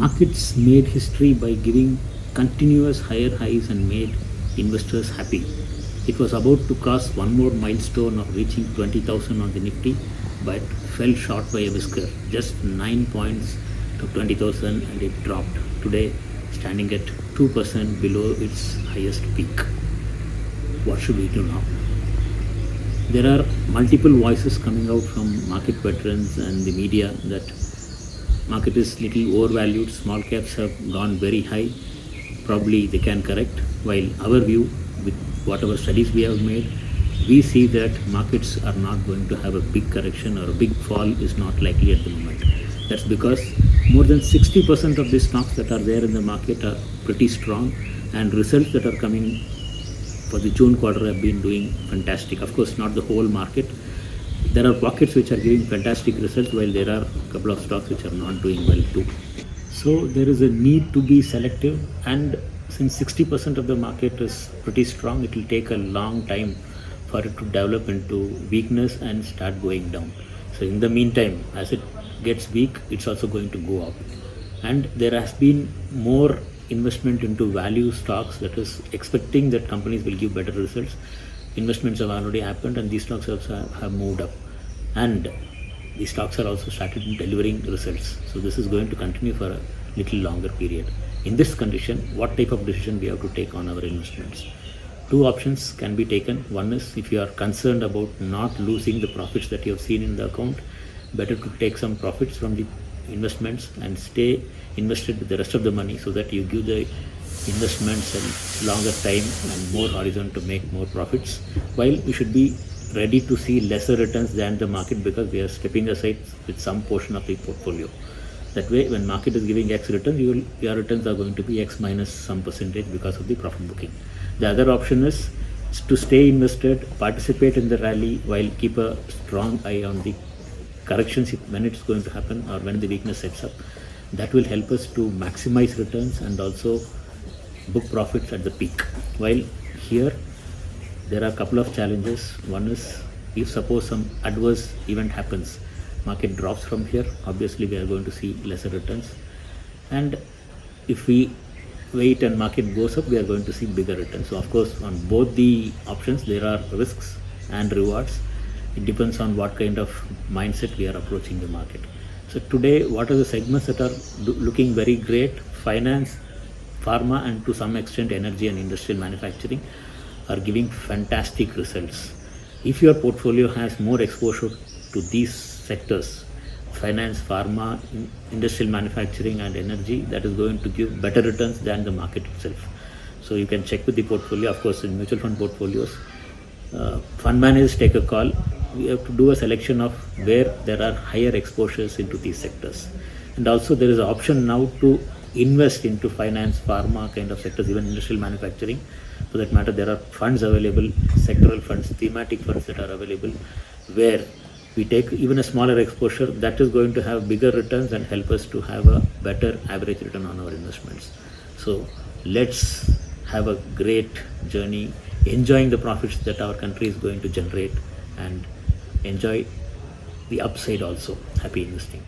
Markets made history by giving continuous higher highs and made investors happy. It was about to cross one more milestone of reaching 20,000 on the Nifty, but fell short by a whisker, just 9 points to 20,000, and it dropped. Today, standing at 2% below its highest peak. What should we do now? There are multiple voices coming out from market veterans and the media that market is little overvalued, small caps have gone very high, probably they can correct, while our view, with whatever studies we have made, we see that markets are not going to have a big correction, or a big fall is not likely at the moment. That's because more than 60% of the stocks that are there in the market are pretty strong, and results that are coming for the June quarter have been doing fantastic. Of course, not the whole market. There are pockets which are giving fantastic results, while there are a couple of stocks which are not doing well too. So there is a need to be selective, and since 60% of the market is pretty strong, it will take a long time for it to develop into weakness and start going down. So in the meantime, as it gets weak, it's also going to go up. And there has been more investment into value stocks, that is expecting that companies will give better results. Investments have already happened, and these stocks also have moved up, and the stocks are also started delivering results. So this is going to continue for a little longer period. In this condition, what type of decision we have to take on our investments? Two options can be taken. One is, if you are concerned about not losing the profits that you have seen in the account, better to take some profits from the investments and stay invested with the rest of the money, so that you give the investments a longer time and more horizon to make more profits, while you should be ready to see lesser returns than the market, because we are stepping aside with some portion of the portfolio. That way, when market is giving X returns, your returns are going to be X minus some percentage because of the profit booking. The other option is to stay invested, participate in the rally, while keep a strong eye on the corrections when it's going to happen, or when the weakness sets up. That will help us to maximize returns and also book profits at the peak. While here, there are a couple of challenges. One is, if suppose some adverse event happens, market drops from here, obviously we are going to see lesser returns. And if we wait and market goes up, we are going to see bigger returns. So of course, on both the options, there are risks and rewards. It depends on what kind of mindset we are approaching the market. So today, what are the segments that are looking very great? Finance, pharma, and to some extent energy and industrial manufacturing are giving fantastic results. If your portfolio has more exposure to these sectors, finance, pharma, industrial manufacturing and energy, that is going to give better returns than the market itself. So you can check with the portfolio. Of course, in mutual fund portfolios, fund managers take a call. We have to do a selection of where there are higher exposures into these sectors. And also there is an option now to invest into finance, pharma kind of sectors, even industrial manufacturing. For that matter, there are funds available, sectoral funds, thematic funds that are available, where we take even a smaller exposure that is going to have bigger returns and help us to have a better average return on our investments. So let's have a great journey, enjoying the profits that our country is going to generate, and enjoy the upside also. Happy investing.